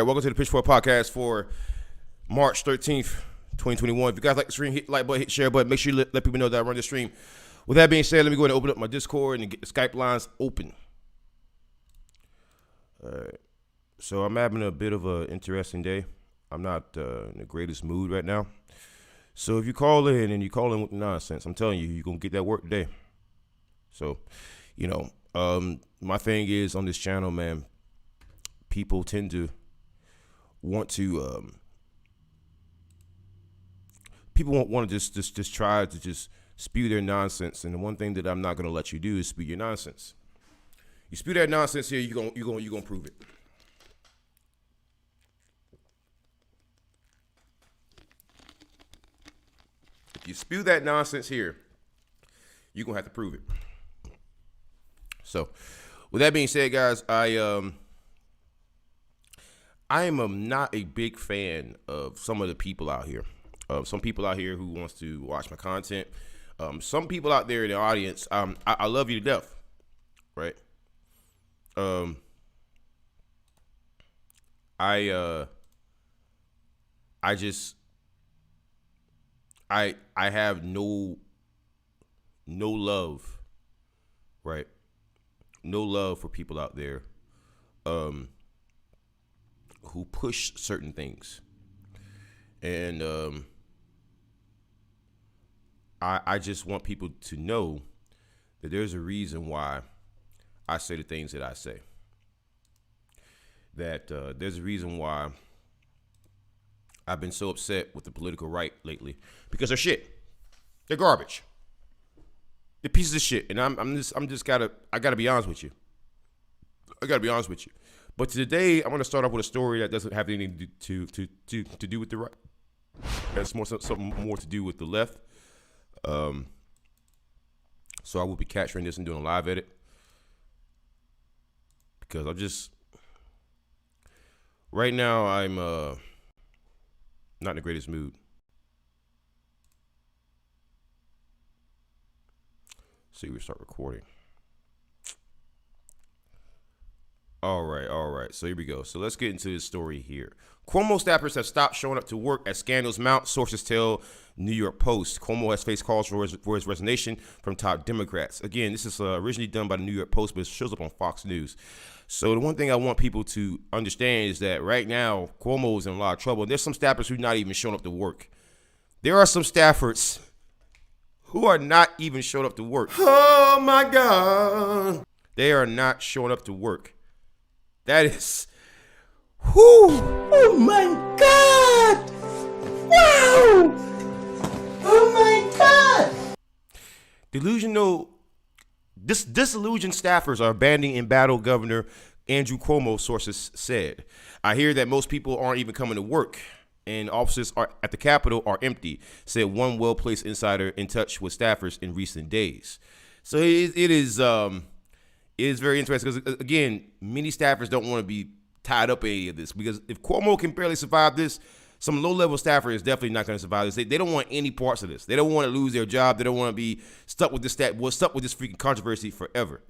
welcome to the Pitchfork podcast for March 13th, 2021. If you guys like the stream, hit like button, hit share button. Make sure you let people know that I run the stream. With that being said, let me go ahead and open up my Discord and get the Skype lines open. All right. So I'm having a bit of an interesting day. I'm not in the greatest mood right now. So if you call in and you call in with nonsense, I'm telling you, you're going to get that work today. So, my thing is on this channel, man, people tend to want to, people want to just try to just spew their nonsense. And the one thing that I'm not going to let you do is spew your nonsense. You spew that nonsense here, you're going to prove it. If you spew that nonsense here, you're going to have to prove it. So, with that being said, guys, I am not a big fan of some of the people out here. Some people out here who wants to watch my content. Some people out there in the audience, I love you to death, right? I have no love, right? No love for people out there who push certain things. And I just want people to know that there's a reason why I say the things that I say. That there's a reason why I've been so upset with the political right lately, because they're shit. They're garbage. They're pieces of shit. And I gotta be honest with you. I gotta be honest with you. But today I'm gonna start off with a story that doesn't have anything to do with the right. That's something more to do with the left. So I will be capturing this and doing a live edit, because right now I'm not in the greatest mood. See, we start recording. All right. So here we go. So let's get into this story here. Cuomo staffers have stopped showing up to work as scandals mount, sources tell New York Post. Cuomo has faced calls for his resignation from top Democrats. Again, this is originally done by the New York Post, but it shows up on Fox News. So the one thing I want people to understand is that right now, Cuomo is in a lot of trouble. There's some staffers who are not even showing up to work. There are some staffers who are not even showing up to work. Oh, my God. They are not showing up to work. That is, whoo. Oh, my God. Wow. Oh, my God. Disillusioned staffers are abandoning embattled Governor Andrew Cuomo, sources said. I hear that most people aren't even coming to work, and offices at the Capitol are empty, said one well-placed insider in touch with staffers in recent days. So it is very interesting because, again, many staffers don't want to be tied up in any of this, because if Cuomo can barely survive this, some low-level staffer is definitely not going to survive this. They don't want any parts of this. They don't want to lose their job. They don't want to be stuck with this freaking controversy forever.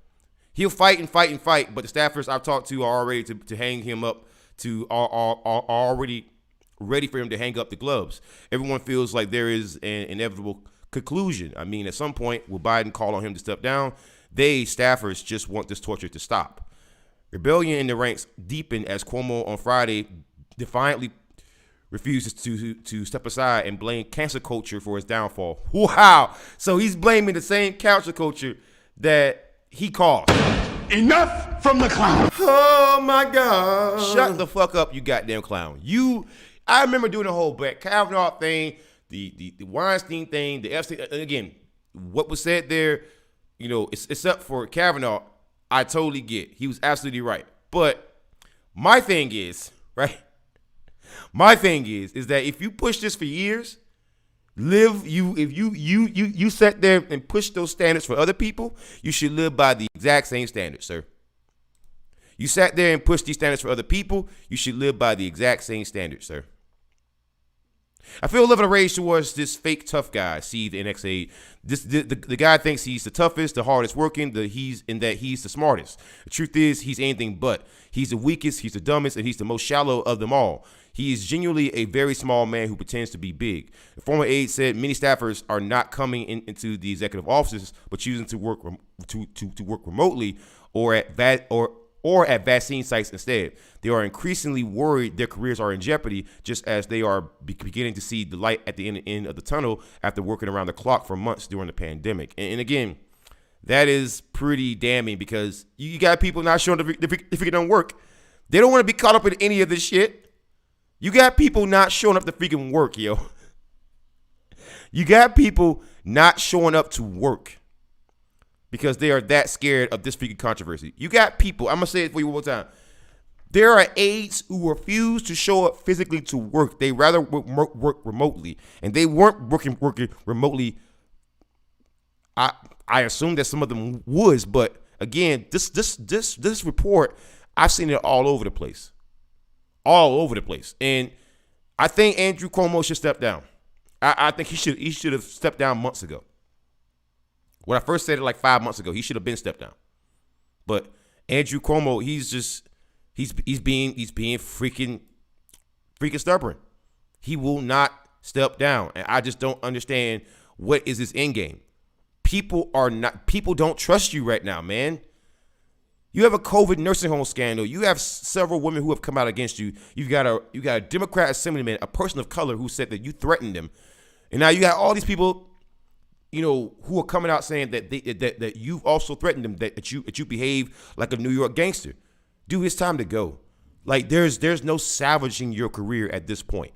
He'll fight and fight and fight, but the staffers I've talked to are already to hang him up, are already ready for him to hang up the gloves. Everyone feels like there is an inevitable conclusion. I mean, at some point, will Biden call on him to step down? They, staffers, just want this torture to stop. Rebellion in the ranks deepened as Cuomo on Friday defiantly refuses to step aside and blame cancel culture for his downfall. Wow. So he's blaming the same cancel culture that he caused. Enough from the clown. Oh, my God. Shut the fuck up, you goddamn clown. I remember doing the whole Brett Kavanaugh thing, the Weinstein thing, the Epstein. Again, what was said there, it's up for Kavanaugh. I totally get. He was absolutely right. But my thing is, right? My thing is that if you push this for years, if you sat there and pushed those standards for other people, you should live by the exact same standards, sir. You sat there and pushed these standards for other people, you should live by the exact same standards, sir. I feel a level of rage towards this fake tough guy, see the NXA. The guy thinks he's the toughest, the hardest working, he's the smartest. The truth is, he's anything but. He's the weakest, he's the dumbest, and he's the most shallow of them all. He is genuinely a very small man who pretends to be big. The former aide said many staffers are not coming into the executive offices, but choosing to work to work remotely or at vaccine sites instead. They are increasingly worried their careers are in jeopardy, just as they are beginning to see the light at the end of the tunnel after working around the clock for months during the pandemic. And again, that is pretty damning because you got people not showing if it don't work. They don't want to be caught up in any of this shit. You got people not showing up to freaking work, yo. You got people not showing up to work because they are that scared of this freaking controversy. You got people, I'm going to say it for you one more time. There are aides who refuse to show up physically to work. They rather work remotely. And they weren't working remotely. I assume that some of them was, but again, this report, I've seen it all over the place. All over the place. And I think Andrew Cuomo should step down. I think he should have stepped down months ago. When I first said it like 5 months ago, he should have been stepped down. But Andrew Cuomo, he's being freaking stubborn. He will not step down. And I just don't understand what is his end game. People don't trust you right now, man. You have a COVID nursing home scandal. You have several women who have come out against you. You got a Democrat assemblyman, a person of color, who said that you threatened them, and now you got all these people, who are coming out saying that that you've also threatened them, that you behave like a New York gangster. Dude, it's time to go. Like there's no salvaging your career at this point.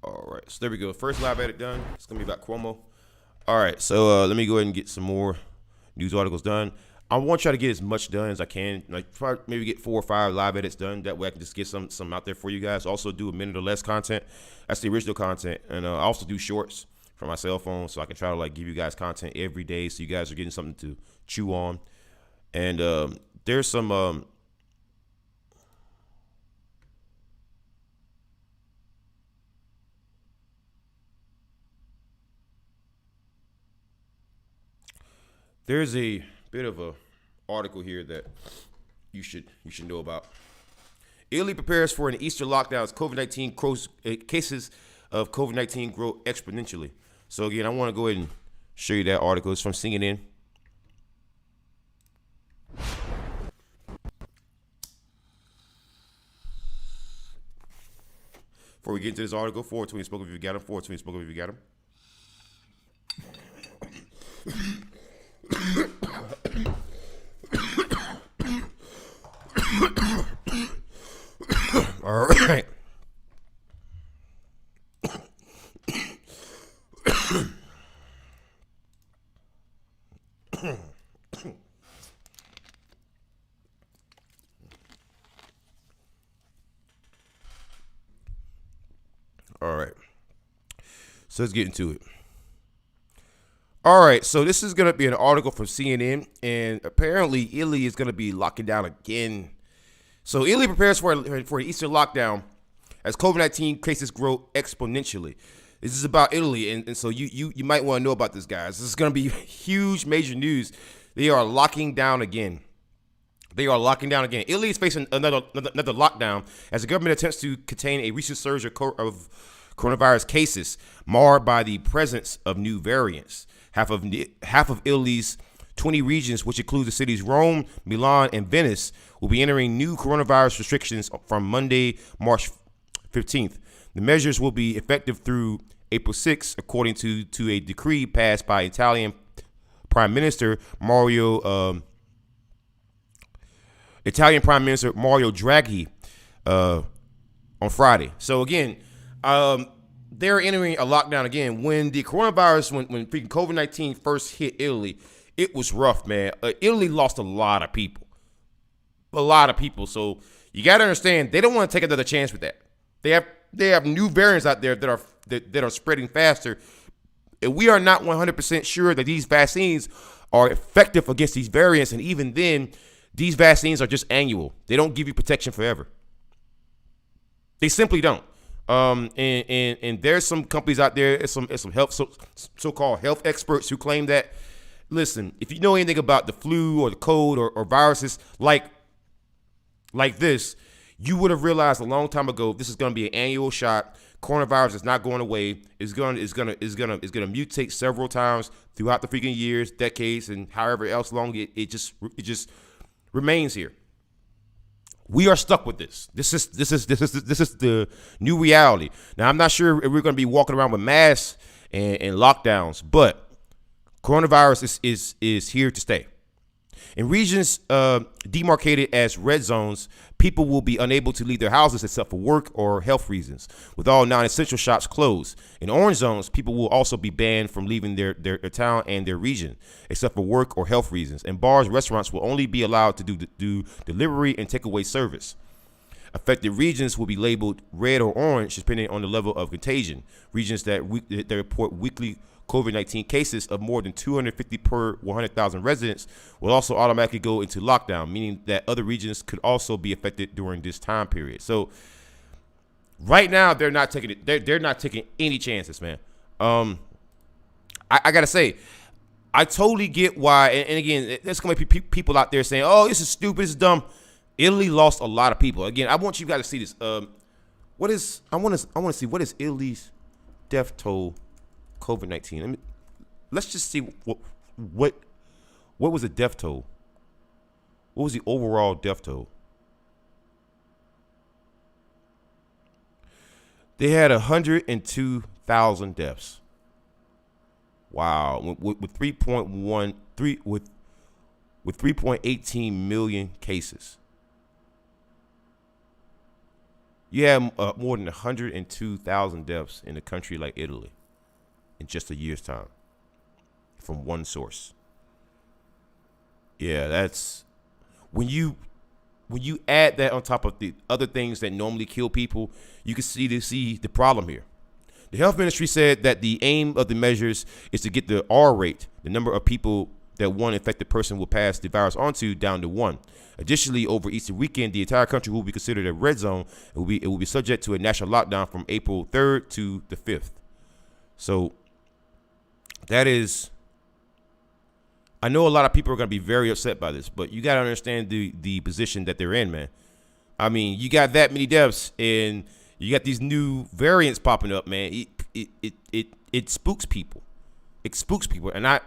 All right, so there we go. First live edit done. It's gonna be about Cuomo. All right, so let me go ahead and get some more news articles done. I want to try to get as much done as I can. Like probably maybe get 4 or 5 live edits done. That way I can just get some out there for you guys. Also do a minute or less content. That's the original content, and I also do shorts from my cell phone, so I can try to like give you guys content every day, so you guys are getting something to chew on. And there's some. There's a bit of a article here that you should know about. Italy prepares for an Easter lockdown as COVID-19 cases of COVID-19 grow exponentially. So again, I want to go ahead and show you that article. It's from CNN. Before we get into this article, 420 spoke if you got him. 420 spoke if you got him. All right. All right. So let's get into it. All right, so this is going to be an article from CNN, and apparently Italy is going to be locking down again. So Italy prepares for an Easter lockdown as COVID-19 cases grow exponentially. This is about Italy, and so you might want to know about this, guys. This is going to be huge, major news. They are locking down again. Italy is facing another lockdown as the government attempts to contain a recent surge of coronavirus cases marred by the presence of new variants. Half of Italy's 20 regions, which include the cities Rome, Milan, and Venice, will be entering new coronavirus restrictions from Monday, March 15th. The measures will be effective through April 6th, according to a decree passed by Italian Prime Minister Mario Draghi on Friday. So again, they're entering a lockdown again. When the coronavirus, when freaking COVID-19 first hit Italy, it was rough, man. Italy lost a lot of people. So you got to understand, they don't want to take another chance with that. They have new variants out there that are spreading faster, And we are not 100% sure that these vaccines are effective against these variants. And even then, these vaccines are just annual. They don't give you protection forever. They simply don't. And there's some companies out there, some health so-called health experts who claim that, listen, if you know anything about the flu or the cold or viruses like this, you would have realized a long time ago this is going to be an annual shot. Coronavirus is not going away. It's gonna mutate several times throughout the freaking years, decades, and however else long it just remains here. We are stuck with this. This is the new reality. Now, I'm not sure if we're going to be walking around with masks and lockdowns, but coronavirus is here to stay. In regions demarcated as red zones, people will be unable to leave their houses except for work or health reasons, with all non-essential shops closed. In orange zones, people will also be banned from leaving their town and their region, except for work or health reasons. And bars, restaurants will only be allowed to do delivery and takeaway service. Affected regions will be labeled red or orange, depending on the level of contagion. Regions that report weekly COVID-19 cases of more than 250 per 100,000 residents will also automatically go into lockdown, meaning that other regions could also be affected during this time period. So right now, they're not taking it. They're not taking any chances, man. I gotta say, I totally get why. And again, there's gonna be people out there saying, "Oh, this is stupid, this is dumb." Italy lost a lot of people. Again, I want you guys to see this. I want to see what is Italy's death toll. COVID-19. Let's just see what was the death toll. What was the overall death toll? They had 102,000 deaths. Wow, with 3.18 million cases. You have more than 102,000 deaths in a country like Italy in just a year's time, from one source. Yeah, that's when you add that on top of the other things that normally kill people, you can see the problem here. The health ministry said that the aim of the measures is to get the R rate, the number of people that one infected person will pass the virus onto, down to 1. Additionally, over Easter weekend, the entire country will be considered a red zone. It will be subject to a national lockdown from April 3rd to the 5th. So that is, I know a lot of people are going to be very upset by this, but you got to understand the position that they're in, man. I mean, you got that many deaths and you got these new variants popping up, man. It spooks people. It spooks people. And I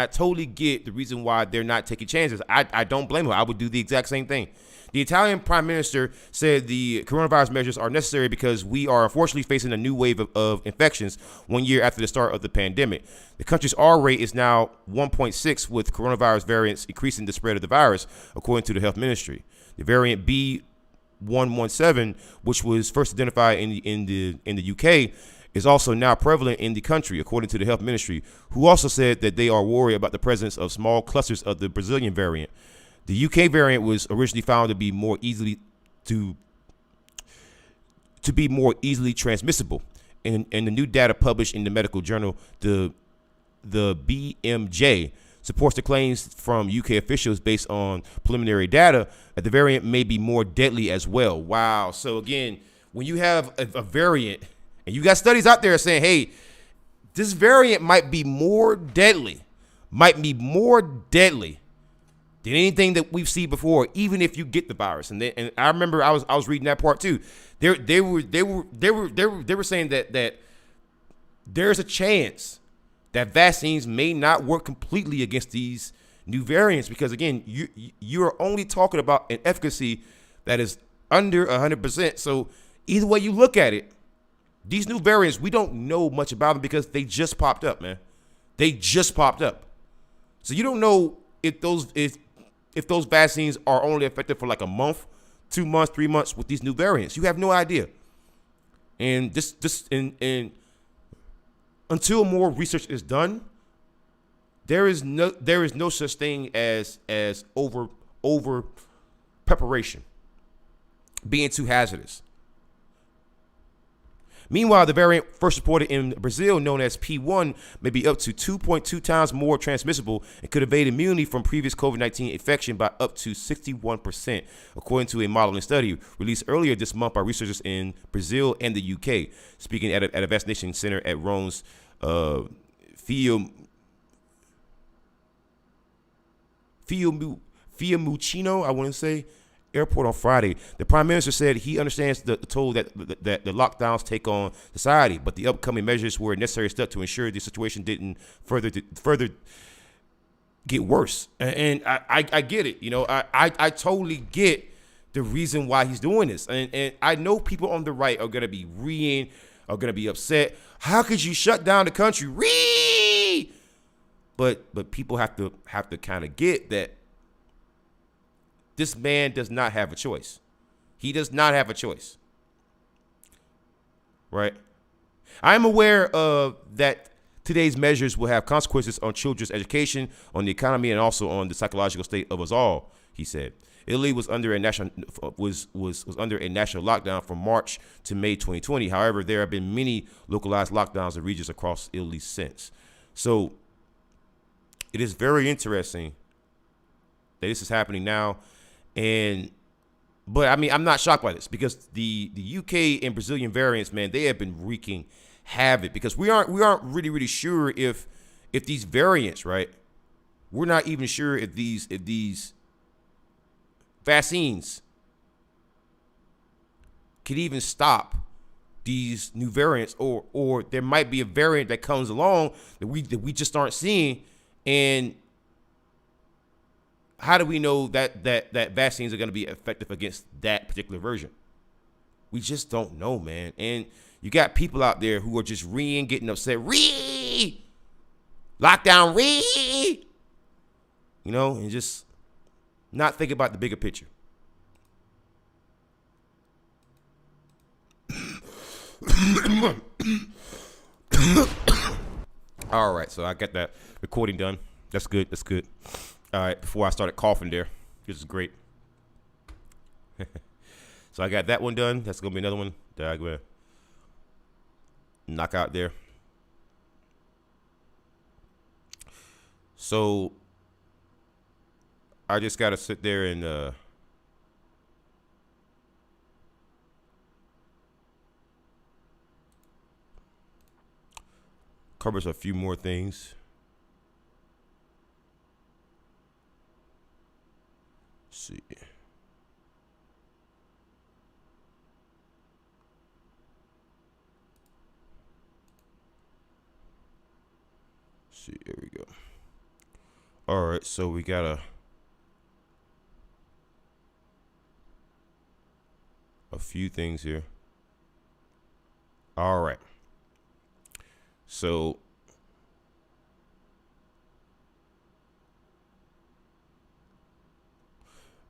totally get the reason why they're not taking chances. I don't blame them. I would do the exact same thing. The Italian prime minister said the coronavirus measures are necessary because we are unfortunately facing a new wave of infections 1 year after the start of the pandemic. The country's R rate is now 1.6, with coronavirus variants increasing the spread of the virus, according to the health ministry. The variant B.1.1.7, which was first identified in the UK, is also now prevalent in the country, according to the health ministry, who also said that they are worried about the presence of small clusters of the Brazilian variant. The UK variant was originally found to be more easily transmissible, and the new data published in the medical journal, the BMJ, supports the claims from UK officials based on preliminary data that the variant may be more deadly as well. Wow. So again, when you have a variant, and you got studies out there saying, hey, this variant might be more deadly than anything that we've seen before, even if you get the virus. And I remember I was reading that part too. They were saying that there's a chance that vaccines may not work completely against these new variants, because again, you're only talking about an efficacy that is under 100%. So either way you look at it, these new variants, we don't know much about them because they just popped up, man. They just popped up. So you don't know if those vaccines are only effective for like a month, 2 months, 3 months with these new variants. You have no idea. And and until more research is done, there is no such thing as over preparation being too hazardous. Meanwhile, the variant first reported in Brazil, known as P1, may be up to 2.2 times more transmissible and could evade immunity from previous COVID-19 infection by up to 61%, according to a modeling study released earlier this month by researchers in Brazil and the UK. Speaking at a vaccination center at Rome's Fiumicino, I want to say, airport on Friday. The prime minister said he understands the toll that the lockdowns take on society, but the upcoming measures were a necessary step to ensure the situation didn't further get worse. And I get it. I totally get the reason why he's doing this. And I know people on the right are going to be are going to be upset. How could you shut down the country? But people have to kind of get that this man does not have a choice. He does not have a choice. Right? I am aware of that today's measures will have consequences on children's education, on the economy, and also on the psychological state of us all, he said. Italy was under a national lockdown from March to May 2020. However, there have been many localized lockdowns in regions across Italy since. So it is very interesting that this is happening now. But I mean, I'm not shocked by this because the UK and Brazilian variants, man, they have been wreaking havoc because we aren't really sure if these variants, right? We're not even sure if these vaccines could even stop these new variants, or there might be a variant that comes along that we just aren't seeing. And how do we know that vaccines are going to be effective against that particular version? We just don't know, man. And you got people out there who are just getting upset. Lockdown, and just not thinking about the bigger picture. All right, so I got that recording done. That's good. All right, before I started coughing there. This is great. So I got that one done. That's going to be another one that I'm going to knock out there. So I just got to sit there and covers a few more things. See. There we go. All right, so we got a few things here. All right. So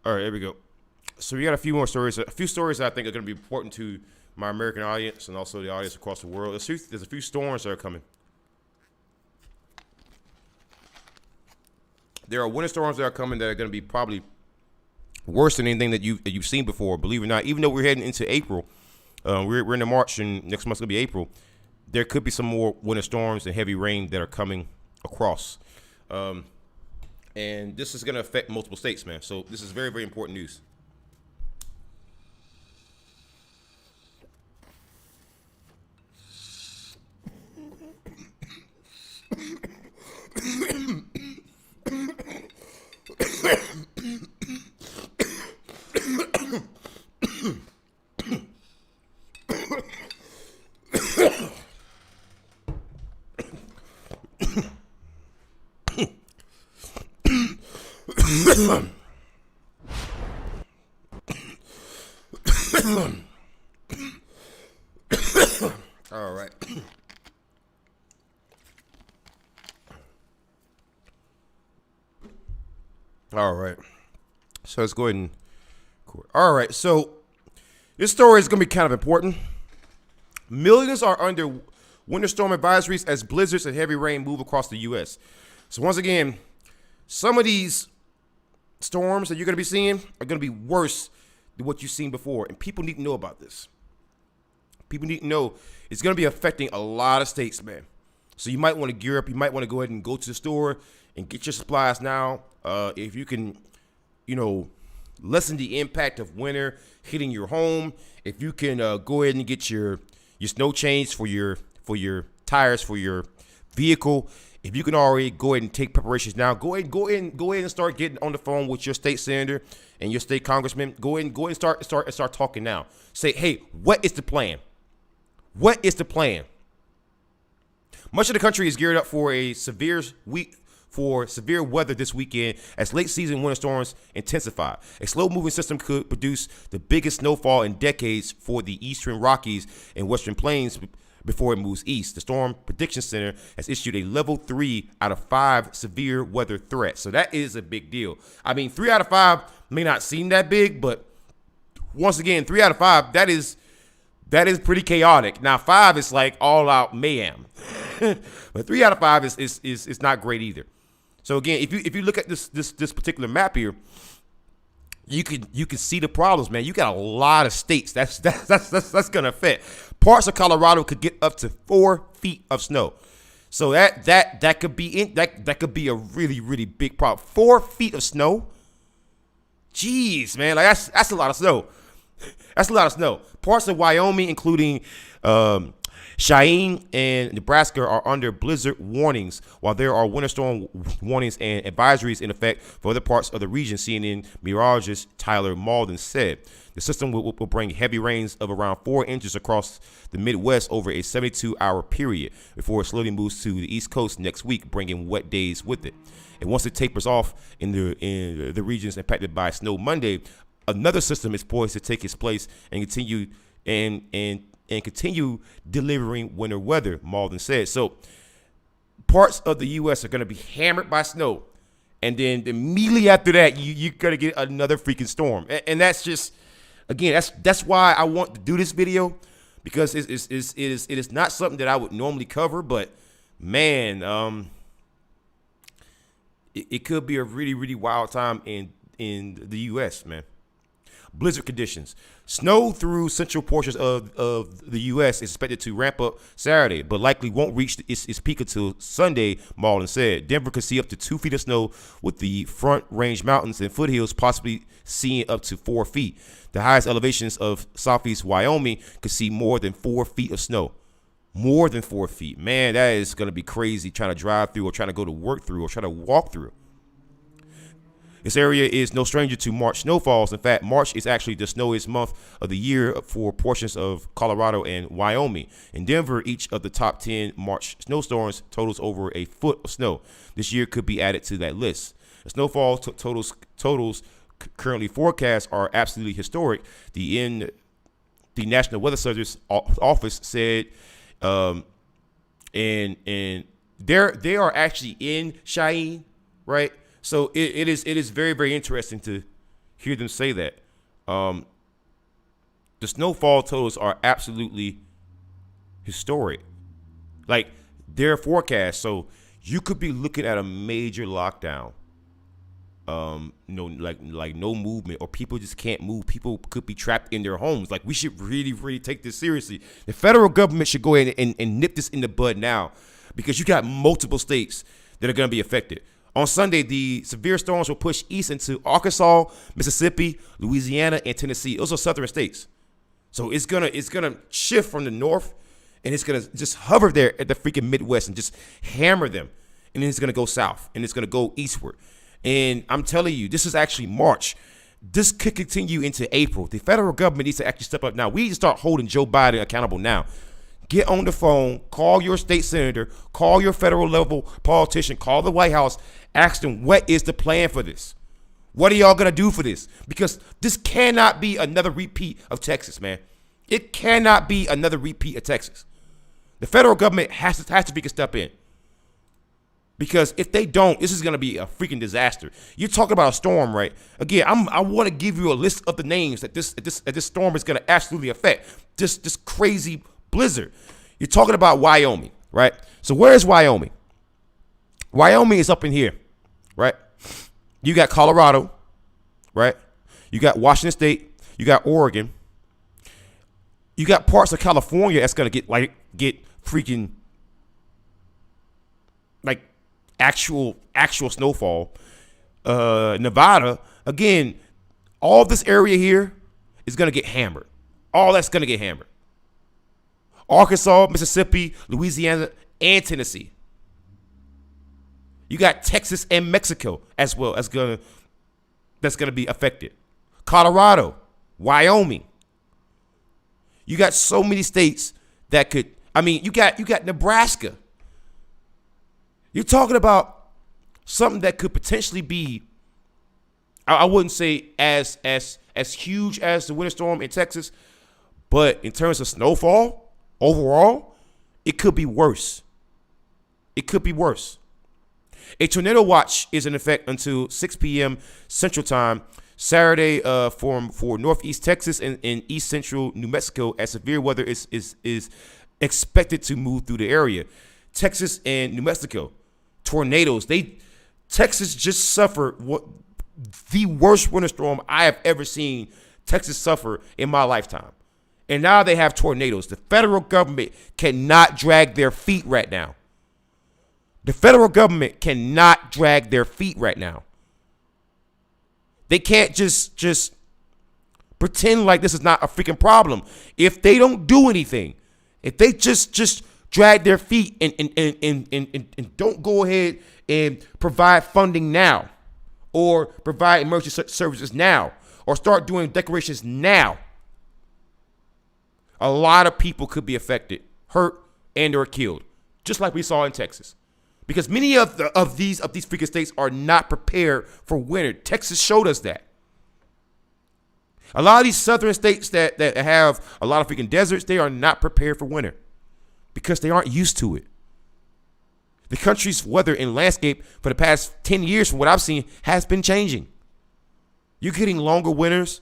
all right, there we go. So we got a few more stories. A few stories that I think are going to be important to my American audience and also the audience across the world. There's a few storms that are coming. There are winter storms that are coming that are going to be probably worse than anything that you've seen before. Believe it or not, even though we're heading into April, we're into March and next month's going to be April. There could be some more winter storms and heavy rain that are coming across. And this is going to affect multiple states, man. So this is very, very important news. All right. All right. So let's go ahead and record. All right. So this story is going to be kind of important. Millions are under winter storm advisories as blizzards and heavy rain move across the U.S. So once again, some of these storms that you're going to be seeing are going to be worse than what you've seen before. And people need to know about this. People need to know it's going to be affecting a lot of states, man. So you might want to gear up. You might want to go ahead and go to the store and get your supplies now. If you can, lessen the impact of winter hitting your home. If you can go ahead and get your snow chains for your tires for your vehicle. If you can already go ahead and take preparations now, go ahead and start getting on the phone with your state senator and your state congressman. Go ahead and start talking now. Say, hey, what is the plan? What is the plan? Much of the country is geared up for a severe weather this weekend as late season winter storms intensify. A slow moving system could produce the biggest snowfall in decades for the eastern Rockies and western plains before it moves east. The Storm Prediction Center has issued a level 3 out of 5 severe weather threat. So that is a big deal. I mean, 3 out of 5 may not seem that big, but once again, 3 out of 5, that is pretty chaotic. Now 5 is like all out mayhem. But 3 out of 5 is not great either. So again, if you look at this particular map here, you can see the problems, man. You got a lot of states that's gonna affect. Parts of Colorado could get up to 4 feet of snow. So that could be a really, really big problem. 4 feet of snow. Jeez, man, like that's a lot of snow. That's a lot of snow. Parts of Wyoming, including Cheyenne and Nebraska, are under blizzard warnings, while there are winter storm warnings and advisories in effect for other parts of the region, CNN meteorologist Tyler Malden said. The system will bring heavy rains of around 4 inches across the Midwest over a 72-hour period before it slowly moves to the East Coast next week, bringing wet days with it. And once it tapers off in the regions impacted by snow Monday, another system is poised to take its place and continue delivering winter weather, Malden said. So parts of the U.S. are going to be hammered by snow, and then immediately after that, you're going to get another freaking storm. And that's just, again, that's why I want to do this video, because it is not something that I would normally cover, but man, it could be a really, really wild time in the U.S., man. Blizzard conditions. Snow through central portions of the U.S. is expected to ramp up Saturday, but likely won't reach its peak until Sunday, Malden said. Denver could see up to 2 feet of snow, with the Front Range Mountains and foothills possibly seeing up to 4 feet. The highest elevations of southeast Wyoming could see more than 4 feet of snow. More than 4 feet. Man, that is going to be crazy trying to drive through or trying to go to work through or trying to walk through. This area is no stranger to March snowfalls. In fact, March is actually the snowiest month of the year for portions of Colorado and Wyoming. In Denver, each of the top 10 March snowstorms totals over a foot of snow. This year could be added to that list. The snowfall totals currently forecast are absolutely historic. The National Weather Service office said, and they are actually in Cheyenne, right? So it is very, very interesting to hear them say that. The snowfall totals are absolutely historic. Like their forecast. So you could be looking at a major lockdown. Like no movement, or people just can't move. People could be trapped in their homes. Like, we should really, really take this seriously. The federal government should go ahead and nip this in the bud now, because you got multiple states that are going to be affected. On Sunday, the severe storms will push east into Arkansas, Mississippi, Louisiana, and Tennessee. Those are southern states. So it's gonna shift from the north, and it's gonna just hover there at the freaking Midwest and just hammer them. And then it's gonna go south, and it's gonna go eastward. And I'm telling you, this is actually March. This could continue into April. The federal government needs to actually step up now. We need to start holding Joe Biden accountable now. Get on the phone, call your state senator, call your federal level politician, call the White House, ask them, what is the plan for this? What are y'all going to do for this? Because this cannot be another repeat of Texas, man. It cannot be another repeat of Texas. The federal government has to freaking step in. Because if they don't, this is going to be a freaking disaster. You're talking about a storm, right? Again, I want to give you a list of the names that this storm is going to absolutely affect. This crazy blizzard. You're talking about Wyoming, right? So where is Wyoming? Wyoming is up in here, right? You got Colorado, right? You got Washington State. You got Oregon. You got parts of California that's gonna get freaking like actual snowfall. Nevada, again, all this area here is gonna get hammered. All that's gonna get hammered. Arkansas, Mississippi, Louisiana, and Tennessee. You got Texas and Mexico as well that's gonna be affected. Colorado, Wyoming. You got so many states that could. I mean, you got Nebraska. You're talking about something that could potentially be. I wouldn't say as huge as the winter storm in Texas, but in terms of snowfall overall, it could be worse. It could be worse. A tornado watch is in effect until 6 p.m. Central Time Saturday for northeast Texas and east central New Mexico, as severe weather is expected to move through the area. Texas and New Mexico, tornadoes. Texas just suffered the worst winter storm I have ever seen Texas suffer in my lifetime. And now they have tornadoes. The federal government cannot drag their feet right now. The federal government cannot drag their feet right now. They can't just pretend like this is not a freaking problem. If they don't do anything, if they just drag their feet and don't go ahead and provide funding now, or provide emergency services now, or start doing declarations now, a lot of people could be affected, hurt, and or killed, just like we saw in Texas. Because many of these freaking states are not prepared for winter. Texas showed us that. A lot of these southern states that have a lot of freaking deserts, they are not prepared for winter because they aren't used to it. The country's weather and landscape for the past 10 years, from what I've seen, has been changing. You're getting longer winters,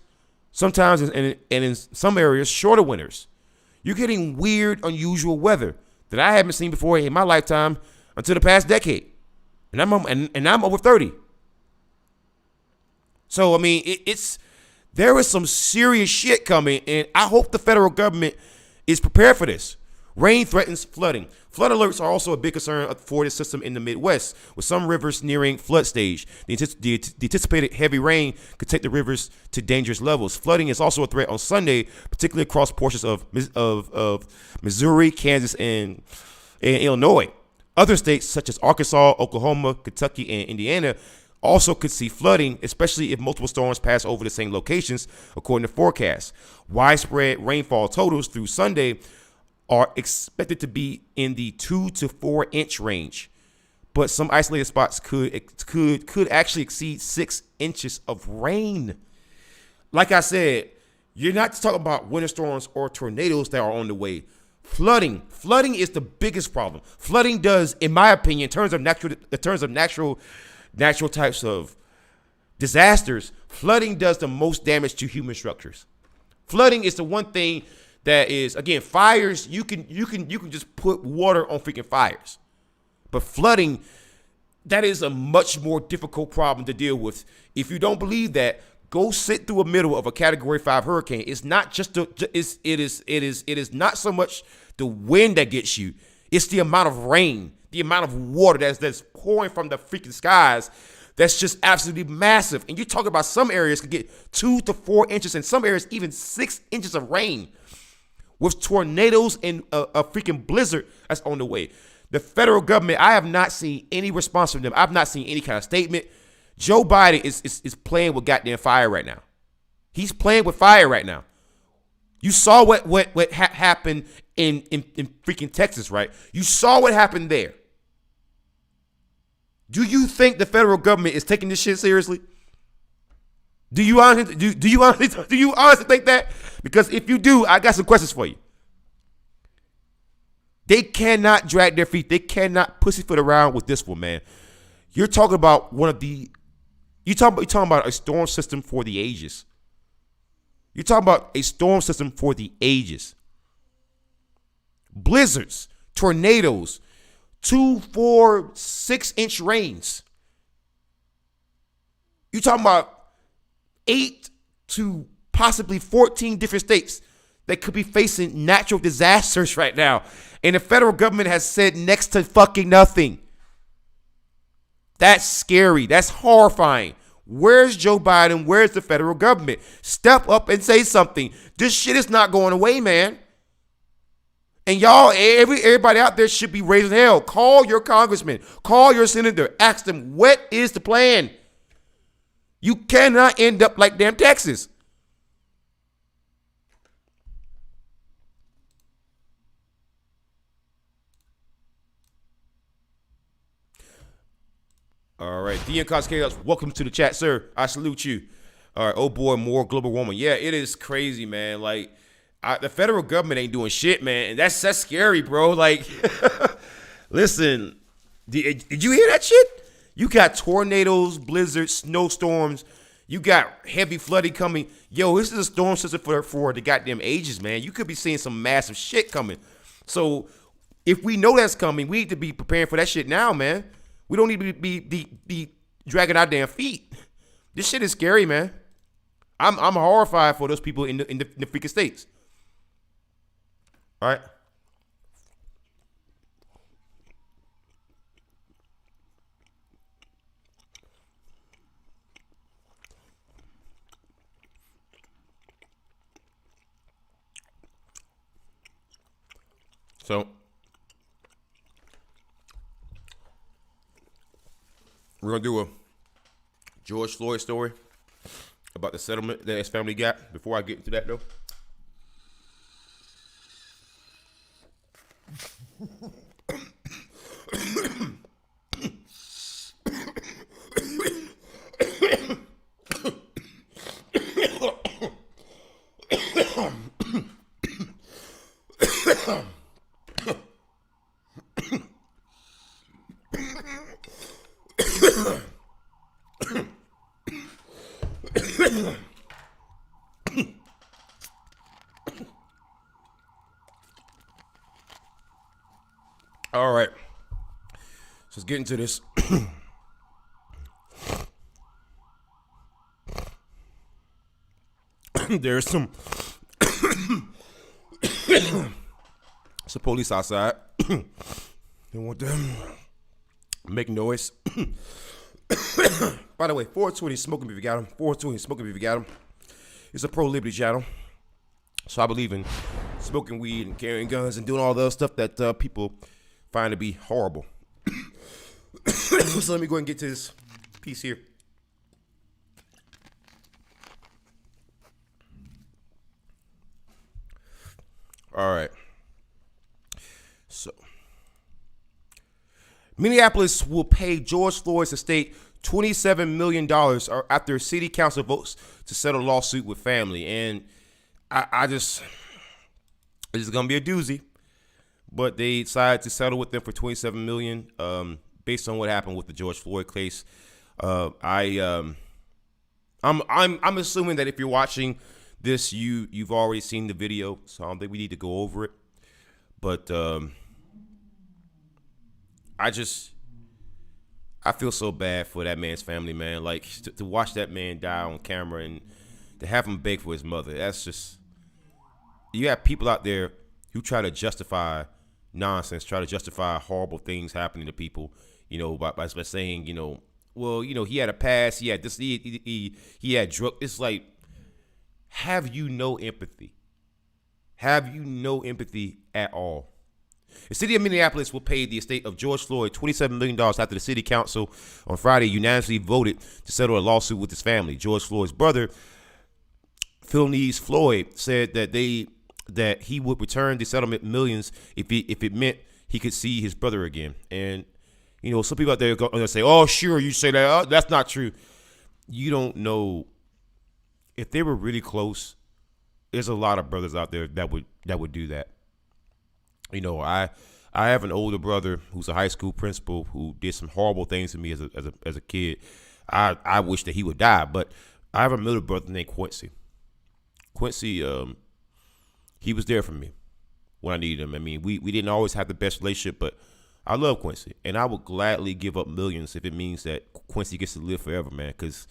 sometimes and in some areas, shorter winters. You're getting weird, unusual weather that I haven't seen before in my lifetime until the past decade. And I'm over 30. So, I mean, there is some serious shit coming, and I hope the federal government is prepared for this. Rain threatens flooding. Flood alerts are also a big concern for this system in the Midwest, with some rivers nearing flood stage. The anticipated heavy rain could take the rivers to dangerous levels. Flooding is also a threat on Sunday, particularly across portions of Missouri, Kansas, and Illinois. Other states such as Arkansas, Oklahoma, Kentucky, and Indiana also could see flooding, especially if multiple storms pass over the same locations, according to forecasts. Widespread rainfall totals through Sunday are expected to be in the 2 to 4 inch range, but some isolated spots could actually exceed 6 inches of rain. Like I said, you're not talking about winter storms or tornadoes that are on the way. Flooding is the biggest problem. Flooding does, in my opinion, in terms of natural types of disasters, flooding does the most damage to human structures. Flooding is the one thing that is, again, fires. You can just put water on freaking fires, but flooding, that is a much more difficult problem to deal with. If you don't believe that, go sit through a middle of a Category 5 hurricane. It's not just it is not so much the wind that gets you. It's the amount of rain, the amount of water that's pouring from the freaking skies. That's just absolutely massive. And you're talking about some areas could get 2 to 4 inches, and some areas even 6 inches of rain, with tornadoes and a freaking blizzard that's on the way. The federal government, I have not seen any response from them. I've not seen any kind of statement. Joe Biden is playing with goddamn fire right now. He's playing with fire right now. You saw what happened in freaking Texas, right? You saw what happened there. Do you think the federal government is taking this shit seriously? Do you honestly think that? Because if you do, I got some questions for you. They cannot drag their feet. They cannot pussyfoot around with this one, man. You're talking about you're talking about a storm system for the ages. You're talking about a storm system for the ages. Blizzards, tornadoes, 2, 4, 6 inch rains. You're talking about 8 to possibly 14 different states They could be facing natural disasters right now. And the federal government has said next to fucking nothing. That's scary. That's horrifying. Where's Joe Biden? Where's the federal government? Step up and say something. This shit is not going away, man. And y'all, everybody out there should be raising hell. Call your congressman. Call your senator. Ask them, what is the plan? You cannot end up like damn Texas. All right, DN Cos Chaos, welcome to the chat, sir. I salute you. All right, oh boy, more global warming. Yeah, it is crazy, man. Like, the federal government ain't doing shit, man. And that's scary, bro. Like, listen, did you hear that shit? You got tornadoes, blizzards, snowstorms. You got heavy flooding coming. Yo, this is a storm system for the goddamn ages, man. You could be seeing some massive shit coming. So if we know that's coming, we need to be preparing for that shit now, man. We don't need to be dragging our damn feet. This shit is scary, man. I'm horrified for those people in the freaking states. All right. So we're going to do a George Floyd story about the settlement that his family got. Before I get into that, though. All right, so let's get into this. There's some police outside. They want them make noise. By the way, 420 smoking if you got him. 420 smoking if you got him. It's a pro-liberty channel, so I believe in smoking weed and carrying guns and doing all the other stuff that people find to be horrible. So let me go ahead and get to this piece here. All right. So, Minneapolis will pay George Floyd's estate $27 million after city council votes to settle a lawsuit with family. And it's going to be a doozy. But they decided to settle with them for $27 million, based on what happened with the George Floyd case. I'm assuming that if you're watching this, you've already seen the video, so I don't think we need to go over it. But I feel so bad for that man's family, man. Like to watch that man die on camera and to have him beg for his mother. That's just, you have people out there who try to justify nonsense, try to justify horrible things happening to people, by saying, well, he had a past, he had this, he had drug. It's like, have you no empathy? Have you no empathy at all? The city of Minneapolis will pay the estate of George Floyd $27 million after the city council on Friday unanimously voted to settle a lawsuit with his family. George Floyd's brother, Philnise Floyd, said that he would return the settlement millions if it meant he could see his brother again. And, some people out there are going to say, oh, sure, you say that. Oh, that's not true. You don't know. If they were really close, there's a lot of brothers out there that would do that. I have an older brother who's a high school principal who did some horrible things to me as a kid. I wish that he would die, but I have a middle brother named Quincy. Quincy, he was there for me when I needed him. I mean, we didn't always have the best relationship, but I love Quincy, and I would gladly give up millions if it means that Quincy gets to live forever, man. Because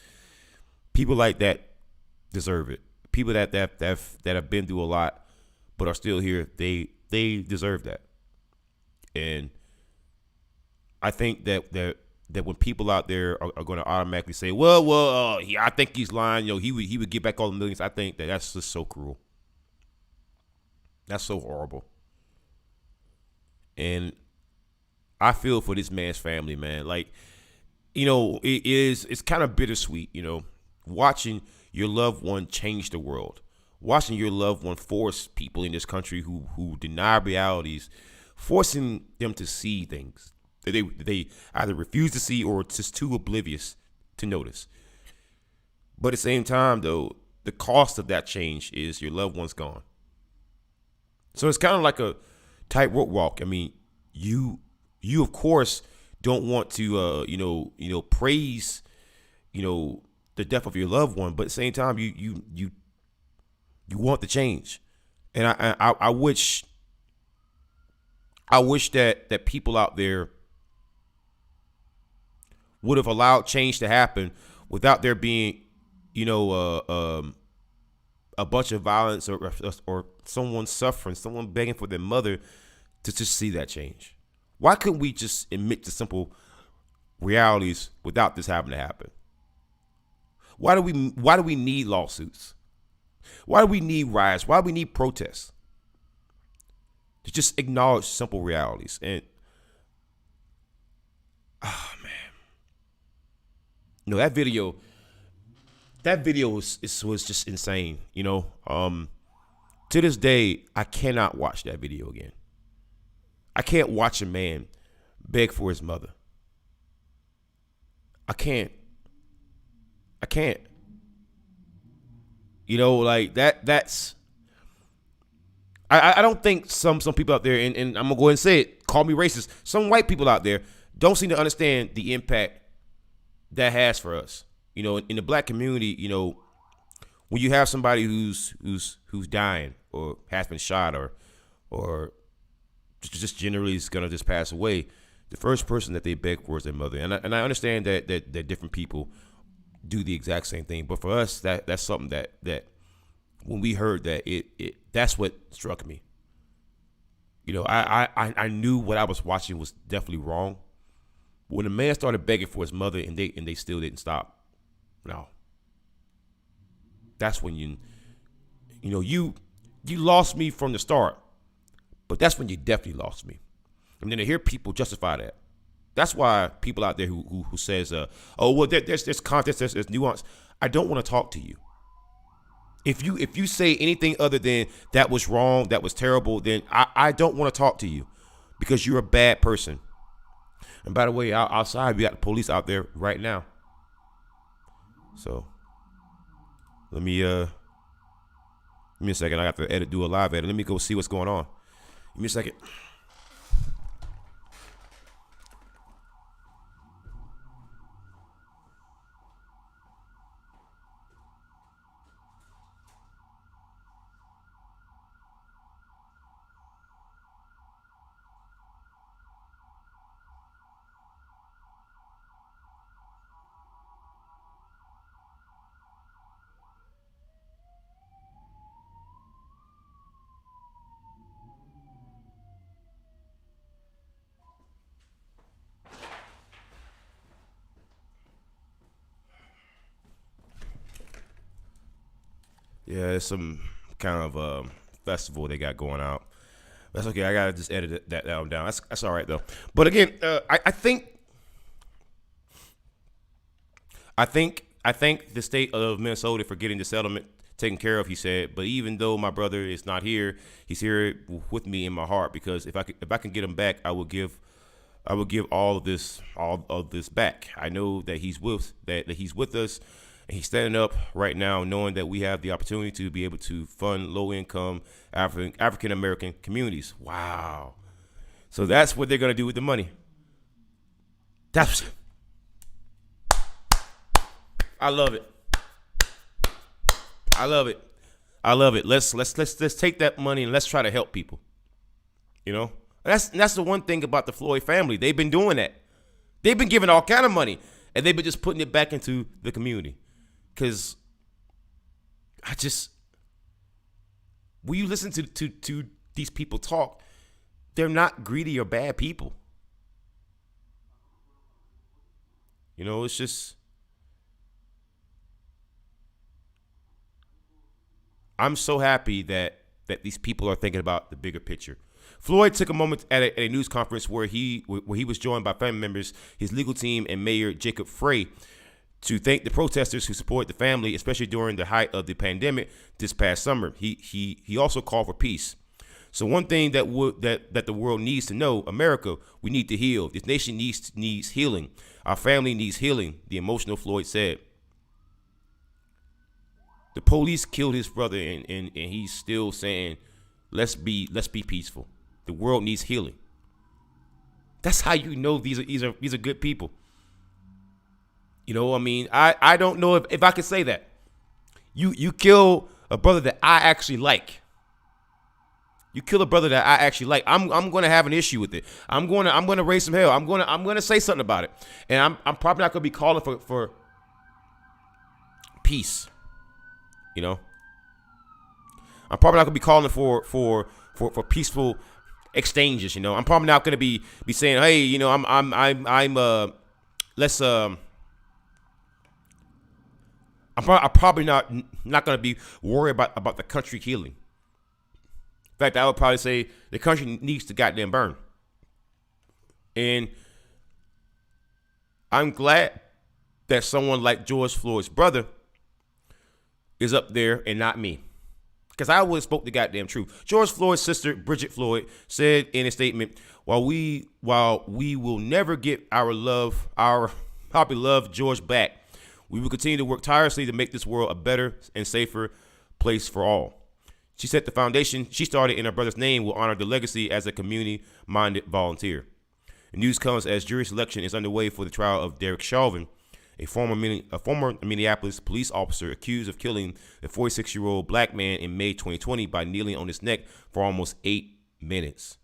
people like that deserve it. People that have been through a lot but are still here, they deserve that. And I think that when people out there are going to automatically say, I think he's lying. He would get back all the millions. I think that's just so cruel. That's so horrible. And I feel for this man's family, man. Like, it's kind of bittersweet, watching your loved one change the world, watching your loved one force people in this country who deny realities, forcing them to see things that they either refuse to see or just too oblivious to notice. But at the same time, though, the cost of that change is your loved one's gone. So it's kind of like a tightrope walk. I mean, you of course don't want to praise the death of your loved one, but at the same time you want the change. And I wish that people out there would have allowed change to happen without there being a bunch of violence or someone suffering, someone begging for their mother to just see that change. Why couldn't we just admit to simple realities without this having to happen? Why do we need lawsuits? Why do we need riots? Why do we need protests? To just acknowledge simple realities. And man, that video was just insane. To this day, I cannot watch that video again. I can't watch a man beg for his mother. I can't. Like that's I don't think some people out there, and I'm gonna go ahead and say it, call me racist. Some white people out there don't seem to understand the impact that has for us. In the black community, when you have somebody who's dying or has been shot or just generally is gonna just pass away, the first person that they beg for is their mother. And I understand that different people do the exact same thing, but for us, that's something that when we heard that, it that's what struck me. I knew what I was watching was definitely wrong. When the man started begging for his mother and they still didn't stop, no. That's when you lost me from the start, but that's when you definitely lost me. And then to hear people justify that. That's why people out there who says, there's context, there's nuance. I don't want to talk to you. If you say anything other than that was wrong, that was terrible, then I don't want to talk to you because you're a bad person. And by the way, outside we got the police out there right now. So let me give me a second. I got to do a live edit. Let me go see what's going on. Give me a second. Yeah, it's some kind of festival they got going out. That's okay. I gotta just edit that down. That's all right though. But again, I think the state of Minnesota for getting the settlement taken care of. He said, but even though my brother is not here, he's here with me in my heart because if I can get him back, I will give all of this back. I know that he's with us. And he's standing up right now knowing that we have the opportunity to be able to fund low-income African-American communities. Wow. So that's what they're going to do with the money. I love it. I love it. Let's take that money and let's try to help people. That's the one thing about the Floyd family. They've been doing that. They've been giving all kind of money and they've been just putting it back into the community. Because when you listen to these people talk, they're not greedy or bad people. You know, it's just, I'm so happy that these people are thinking about the bigger picture. Floyd took a moment at a news conference where he was joined by family members, his legal team, and Mayor Jacob Frey to thank the protesters who support the family, especially during the height of the pandemic this past summer. He also called for peace. So one thing that the world needs to know, America, we need to heal. This nation needs healing. Our family needs healing, the emotional Floyd said. The police killed his brother, and he's still saying, let's be peaceful. The world needs healing. That's how you know these are good people. You know, I mean, I don't know if I could say that. You kill a brother that I actually like. You kill a brother that I actually like. I'm going to have an issue with it. I'm going to raise some hell. I'm going to say something about it. And I'm probably not going to be calling for peace. You know, I'm probably not going to be calling for peaceful exchanges. You know, I'm probably not going to be saying, hey, you know, I'm probably not going to be worried about the country healing. In fact, I would probably say the country needs to goddamn burn. And I'm glad that someone like George Floyd's brother is up there and not me. Because I always spoke the goddamn truth. George Floyd's sister, Bridget Floyd, said in a statement, while we will never get our beloved George back, we will continue to work tirelessly to make this world a better and safer place for all. She said the foundation she started in her brother's name will honor the legacy as a community-minded volunteer. The news comes as jury selection is underway for the trial of Derek Chauvin, a former Minneapolis police officer accused of killing a 46-year-old black man in May 2020 by kneeling on his neck for almost 8 minutes.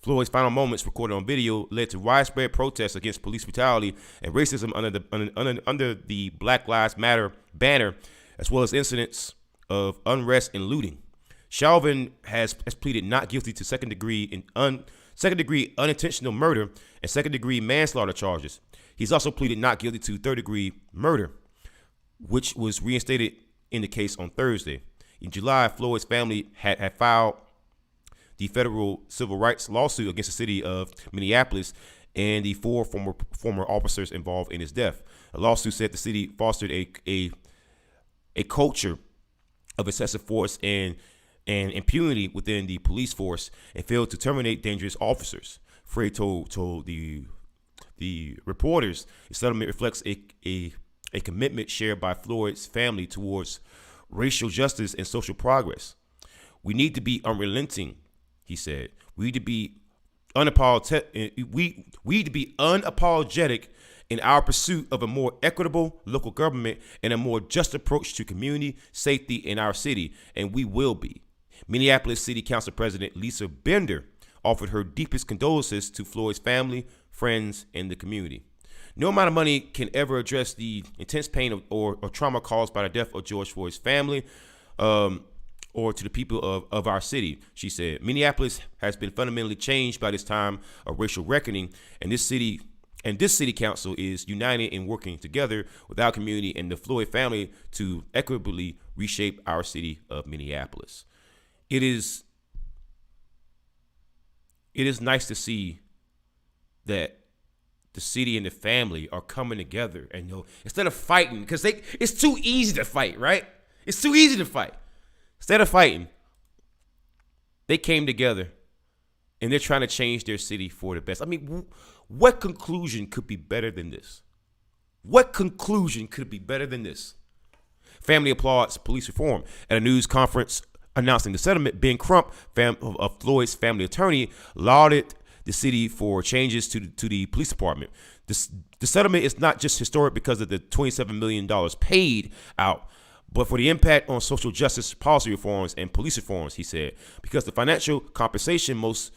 Floyd's final moments, recorded on video, led to widespread protests against police brutality and racism under the Black Lives Matter banner, as well as incidents of unrest and looting. Chauvin has pleaded not guilty to second-degree unintentional murder and second-degree manslaughter charges. He's also pleaded not guilty to third-degree murder, which was reinstated in the case on Thursday. In July, Floyd's family had filed the federal civil rights lawsuit against the city of Minneapolis and the 4 former officers involved in his death. A lawsuit said the city fostered a culture of excessive force and impunity within the police force and failed to terminate dangerous officers. Frey told the reporters the settlement reflects a commitment shared by Floyd's family towards racial justice and social progress. We need to be unrelenting, he said. We need to be unapologetic in our pursuit of a more equitable local government and a more just approach to community safety in our city, and we will be. Minneapolis City Council President Lisa Bender offered her deepest condolences to Floyd's family, friends, and the community. No amount of money can ever address the intense pain or trauma caused by the death of George Floyd's family or to the people of our city, she said. Minneapolis has been fundamentally changed by this time of racial reckoning, and this city council is united in working together with our community and the Floyd family to equitably reshape our city of Minneapolis. It is nice to see that the city and the family are coming together and, you know, instead of fighting, because it's too easy to fight, right? It's too easy to fight. Instead of fighting, they came together and they're trying to change their city for the best. I mean, what conclusion could be better than this? What conclusion could be better than this? Family applauds police reform. At a news conference announcing the settlement, Ben Crump, of Floyd's family attorney, lauded the city for changes to the police department. The settlement is not just historic because of the $27 million paid out, but for the impact on social justice policy reforms and police reforms, he said, because the financial compensation most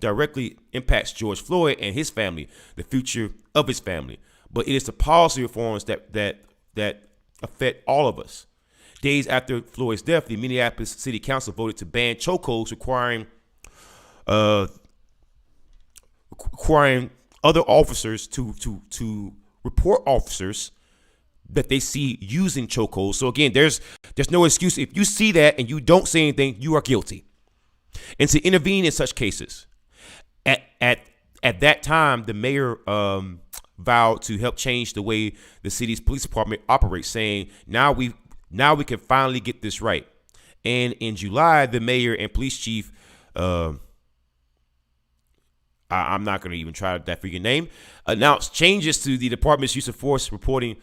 directly impacts George Floyd and his family, the future of his family. But it is the policy reforms that affect all of us. Days after Floyd's death, the Minneapolis City Council voted to ban chokeholds, requiring other officers to report officers that they see using chokeholds. So again, there's no excuse. If you see that and you don't say anything, you are guilty. And to intervene in such cases. At that time, the mayor vowed to help change the way the city's police department operates, saying, now we can finally get this right. And in July, the mayor and police chief, I'm not going to even try that freaking name, announced changes to the department's use of force reporting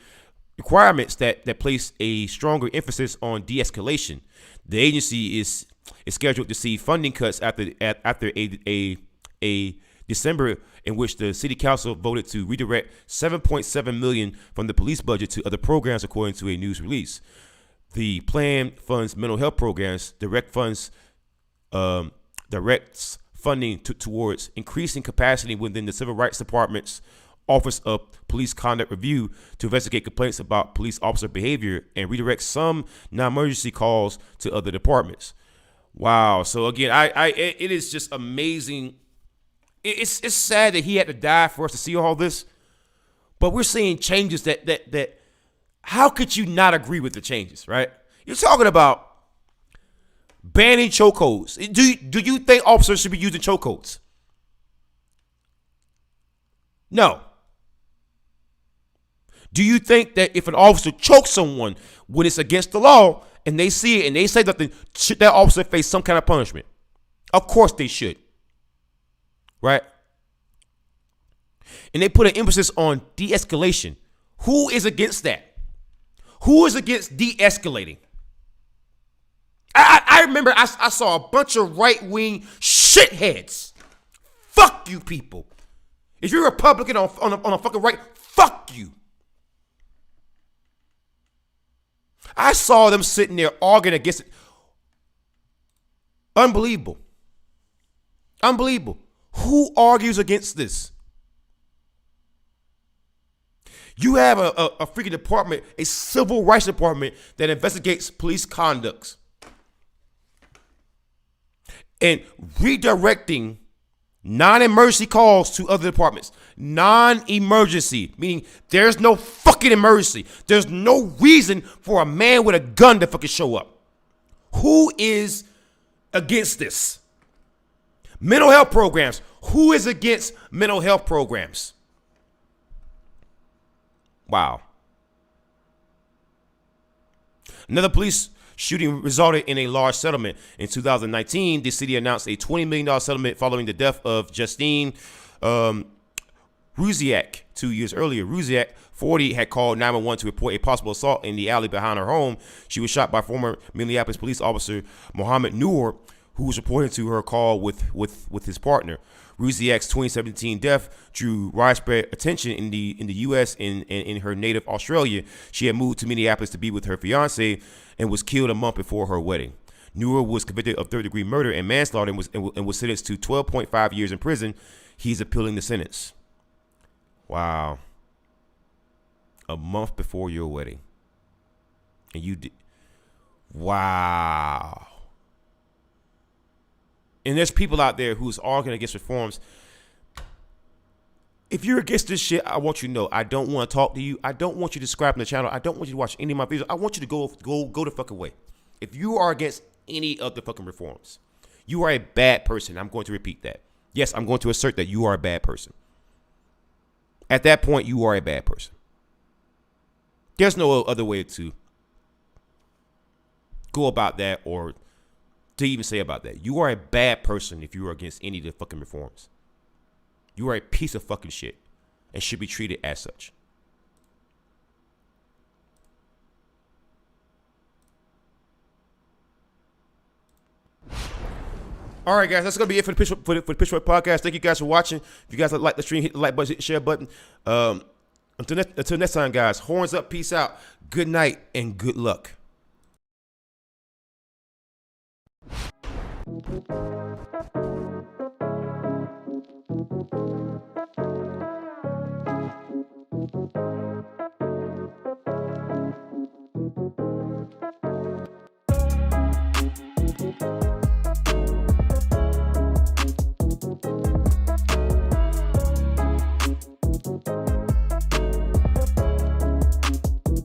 requirements that place a stronger emphasis on de-escalation. The agency is scheduled to see funding cuts after a December in which the city council voted to redirect $7.7 million from the police budget to other programs, according to a news release. The plan funds mental health programs, directs funding towards increasing capacity within the Civil Rights Department's Office of Police Conduct Review to investigate complaints about police officer behavior, and redirects some non-emergency calls to other departments. Wow. So again, it is just amazing. It's sad that he had to die for us to see all this, but we're seeing changes that how could you not agree with the changes, right? You're talking about banning chokeholds. Do you think officers should be using chokeholds? No. Do you think that if an officer chokes someone when it's against the law and they see it and they say nothing, should that officer face some kind of punishment? Of course they should. Right? And they put an emphasis on de-escalation. Who is against that? Who is against de-escalating? I remember I saw a bunch of right-wing shitheads. Fuck you people. If you're a Republican on a fucking right, fuck you. I saw them sitting there arguing against it. Unbelievable. Unbelievable. Who argues against this? You have a freaking department, a civil rights department that investigates police conducts and redirecting non-emergency calls to other departments. Non-emergency, meaning there's no fucking emergency. There's no reason for a man with a gun to fucking show up. Who is against this? Mental health programs. Who is against mental health programs? Wow. Another police shooting resulted in a large settlement. In 2019, the city announced a $20 million settlement following the death of Justine Ruziak 2 years earlier. Ruziak, 40, had called 911 to report a possible assault in the alley behind her home. She was shot by former Minneapolis police officer Mohammed Noor, who was reporting to her call with his partner. Ruziak's 2017 death drew widespread attention in the U.S. and in her native Australia. She had moved to Minneapolis to be with her fiance and was killed a month before her wedding. Noor was convicted of third-degree murder and manslaughter and was sentenced to 12.5 years in prison. He's appealing the sentence. Wow. A month before your wedding. And you did. Wow. And there's people out there who's arguing against reforms. If you're against this shit, I want you to know I don't want to talk to you. I don't want you to subscribe to the channel. I don't want you to watch any of my videos. I want you to go the fucking way. If you are against any of the fucking reforms, you are a bad person. I'm going to repeat that. Yes, I'm going to assert that you are a bad person. At that point, you are a bad person. There's no other way to go about that or to even say about that. You are a bad person if you are against any of the fucking reforms. You are a piece of fucking shit and should be treated as such. All right, guys, that's gonna be it for the Pitchfork podcast. Thank you guys for watching. If you guys like the stream, hit the like button, hit the share button. Until next time, guys. Horns up, peace out, good night, and good luck.